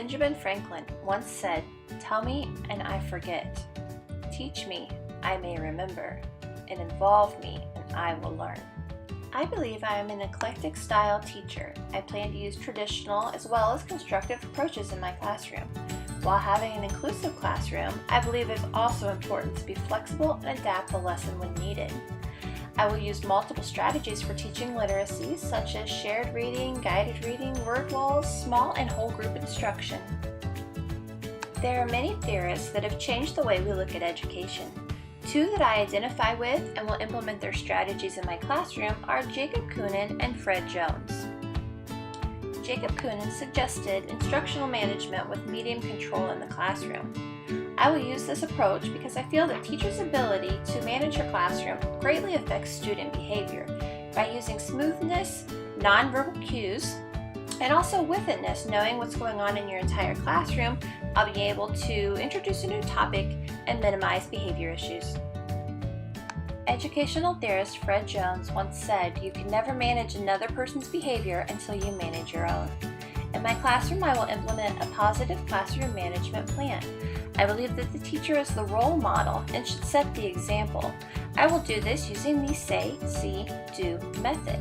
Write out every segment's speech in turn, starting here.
Benjamin Franklin once said, "Tell me and I forget. Teach me, I may remember. And involve me and I will learn." I believe I am an eclectic style teacher. I plan to use traditional as well as constructive approaches in my classroom. While having an inclusive classroom, I believe it is also important to be flexible and adapt the lesson when needed. I will use multiple strategies for teaching literacy, such as shared reading, guided reading, word walls, small and whole group instruction. There are many theorists that have changed the way we look at education. Two that I identify with and will implement their strategies in my classroom are Jacob Koonin and Fred Jones. Jacob Koonin suggested instructional management with medium control in the classroom. I will use this approach because I feel that teachers' ability to manage your classroom greatly affects student behavior. By using smoothness, nonverbal cues, and also withedness, knowing what's going on in your entire classroom, I'll be able to introduce a new topic and minimize behavior issues. Educational theorist Fred Jones once said, "You can never manage another person's behavior until you manage your own." In my classroom, I will implement a positive classroom management plan. I believe that the teacher is the role model and should set the example. I will do this using the say, see, do method.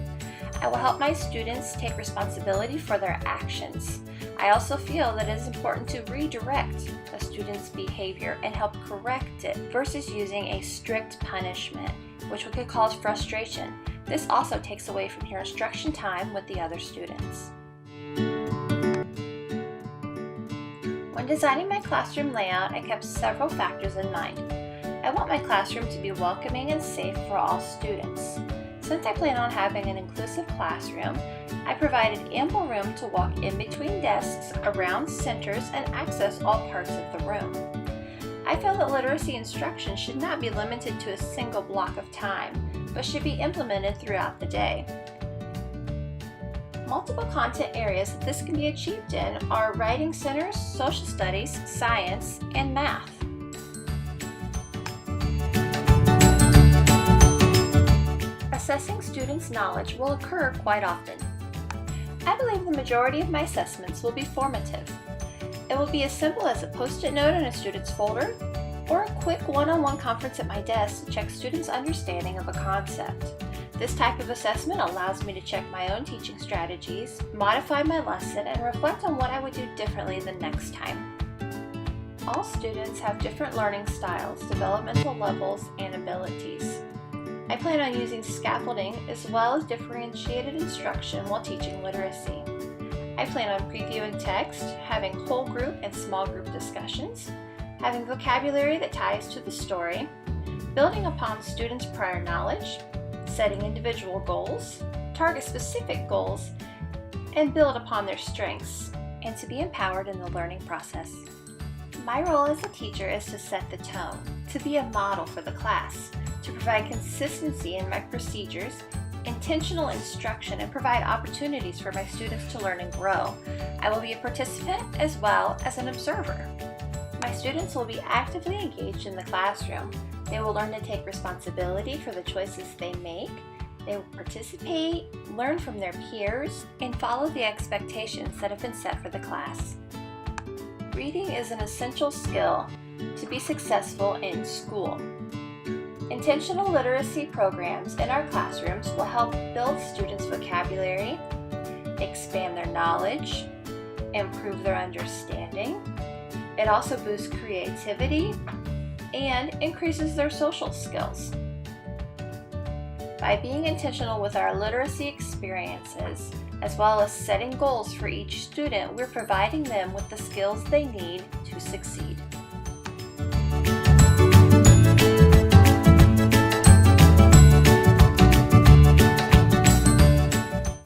I will help my students take responsibility for their actions. I also feel that it is important to redirect a student's behavior and help correct it versus using a strict punishment, which could cause frustration. This also takes away from your instruction time with the other students. When designing my classroom layout, I kept several factors in mind. I want my classroom to be welcoming and safe for all students. Since I plan on having an inclusive classroom, I provided ample room to walk in between desks, around centers, and access all parts of the room. I feel that literacy instruction should not be limited to a single block of time, but should be implemented throughout the day. Multiple content areas that this can be achieved in are writing centers, social studies, science, and math. Assessing students' knowledge will occur quite often. I believe the majority of my assessments will be formative. It will be as simple as a post-it note in a student's folder or a quick one-on-one conference at my desk to check students' understanding of a concept. This type of assessment allows me to check my own teaching strategies, modify my lesson, and reflect on what I would do differently the next time. All students have different learning styles, developmental levels, and abilities. I plan on using scaffolding as well as differentiated instruction while teaching literacy. I plan on previewing text, having whole group and small group discussions, having vocabulary that ties to the story, building upon students' prior knowledge, setting individual goals, target specific goals, and build upon their strengths, and to be empowered in the learning process. My role as a teacher is to set the tone, to be a model for the class, to provide consistency in my procedures, intentional instruction, and provide opportunities for my students to learn and grow. I will be a participant as well as an observer. My students will be actively engaged in the classroom. They will learn to take responsibility for the choices they make. They will participate, learn from their peers, and follow the expectations that have been set for the class. Reading is an essential skill to be successful in school. Intentional literacy programs in our classrooms will help build students' vocabulary, expand their knowledge, improve their understanding. It also boosts creativity and increases their social skills. By being intentional with our literacy experiences, as well as setting goals for each student, we're providing them with the skills they need to succeed.